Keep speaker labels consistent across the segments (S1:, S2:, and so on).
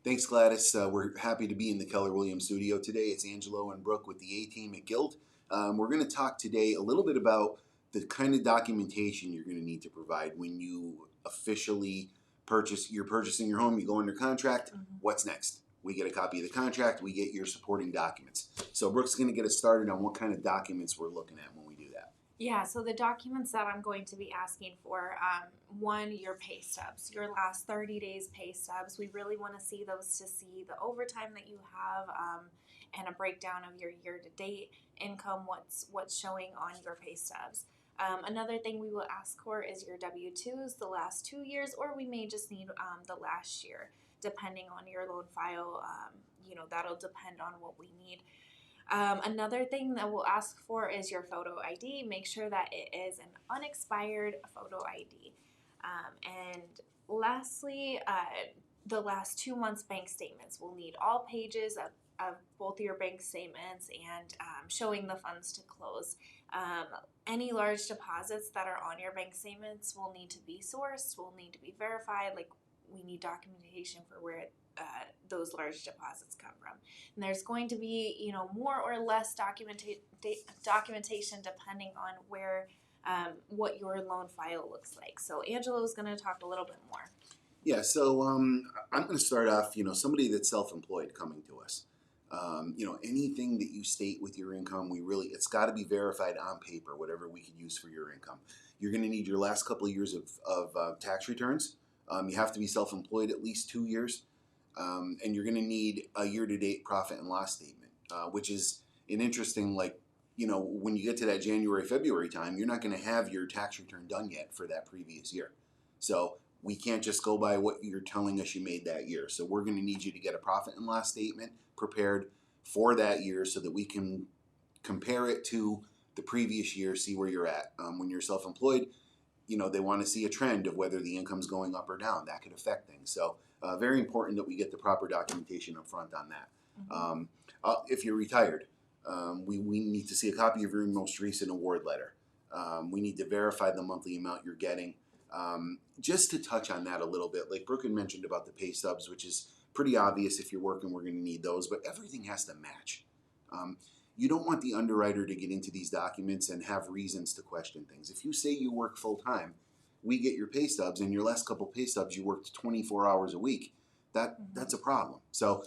S1: Thanks, Gladys. We're happy to be in the Keller Williams studio today. It's Angelo and Brooke with the A-Team at Guild. We're going to talk today a little bit about the kind of documentation you're going to need to provide when you officially you're purchasing your home, you go under contract. What's next? We get a copy of the contract, we get your supporting documents. So Brooke's going to get us started on what kind of documents we're looking at when we do that.
S2: Yeah, so the documents that I'm going to be asking for, one, your pay stubs, your last 30 days pay stubs. We really want to see those to see the overtime that you have, and a breakdown of your year-to-date income, what's showing on your pay stubs. Another thing we will ask for is your W-2s, the last 2 years, or we may just need the last year, depending on your loan file. That'll depend on what we need. Another thing that we'll ask for is your photo ID. Make sure that it is an unexpired photo ID. And lastly, the last 2 months bank statements. We'll need all pages of both your bank statements and showing the funds to close. Any large deposits that are on your bank statements will need to be sourced, will need to be verified. Like, we need documentation for where those large deposits come from. And there's going to be, more or less documentation depending on where, what your loan file looks like. So Angelo is going to talk a little bit more.
S1: Yeah, so I'm going to start off, somebody that's self-employed coming to us. Anything that you state with your income, it's got to be verified on paper, whatever we could use for your income. You're going to need your last couple of years of tax returns. You have to be self-employed at least 2 years. And you're going to need a year-to-date profit and loss statement, which is an interesting, when you get to that January, February time, you're not going to have your tax return done yet for that previous year. So we can't just go by what you're telling us you made that year. So we're going to need you to get a profit and loss statement prepared for that year so that we can compare it to the previous year, see where you're at. When you're self-employed, they want to see a trend of whether the income's going up or down. That could affect things. So very important that we get the proper documentation up front on that. If you're retired, we need to see a copy of your most recent award letter. We need to verify the monthly amount you're getting. Just to touch on that a little bit, like Brooke had mentioned about the pay stubs, which is pretty obvious. If you're working, we're going to need those, but everything has to match. You don't want the underwriter to get into these documents and have reasons to question things. If you say you work full-time, we get your pay stubs, and your last couple pay stubs you worked 24 hours a week. That's a problem. So,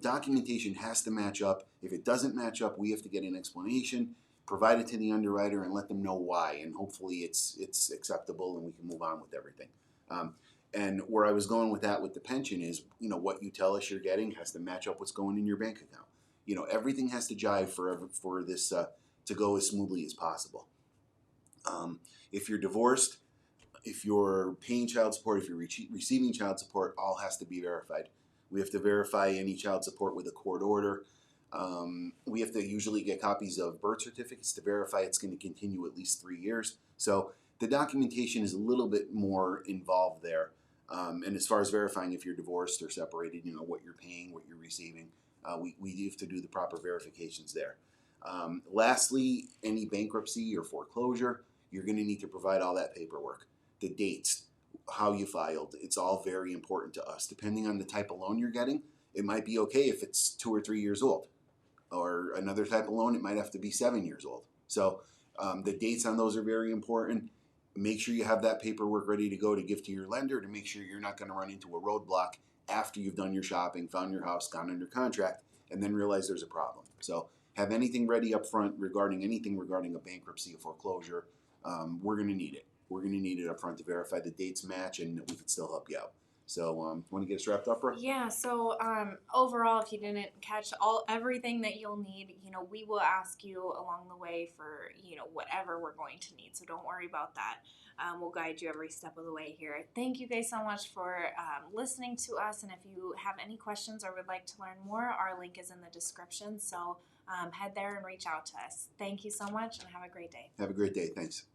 S1: documentation has to match up. If it doesn't match up, we have to get an explanation, provide it to the underwriter, and let them know why. And hopefully it's acceptable and we can move on with everything. And where I was going with that with the pension is, what you tell us you're getting has to match up what's going in your bank account. Everything has to jive for this to go as smoothly as possible. If you're divorced, if you're paying child support, if you're receiving child support, all has to be verified. We have to verify any child support with a court order. We have to usually get copies of birth certificates to verify it's going to continue at least 3 years. So the documentation is a little bit more involved there. And as far as verifying if you're divorced or separated, what you're paying, what you're receiving, we have to do the proper verifications there. Lastly, any bankruptcy or foreclosure, you're going to need to provide all that paperwork. The dates, how you filed, it's all very important to us. Depending on the type of loan you're getting, it might be okay if it's 2 or 3 years old. Or another type of loan, it might have to be 7 years old. So the dates on those are very important. Make sure you have that paperwork ready to go to give to your lender to make sure you're not going to run into a roadblock after you've done your shopping, found your house, gone under contract, and then realize there's a problem. So have anything ready up front regarding a bankruptcy or foreclosure. We're going to need it. We're going to need it up front to verify the dates match and we can still help you out. So, want to get us wrapped up, Brooke?
S2: Yeah, so overall, if you didn't catch everything that you'll need, we will ask you along the way for, whatever we're going to need. So don't worry about that. We'll guide you every step of the way here. Thank you guys so much for listening to us. And if you have any questions or would like to learn more, our link is in the description. So head there and reach out to us. Thank you so much and have a great day.
S1: Have a great day. Thanks.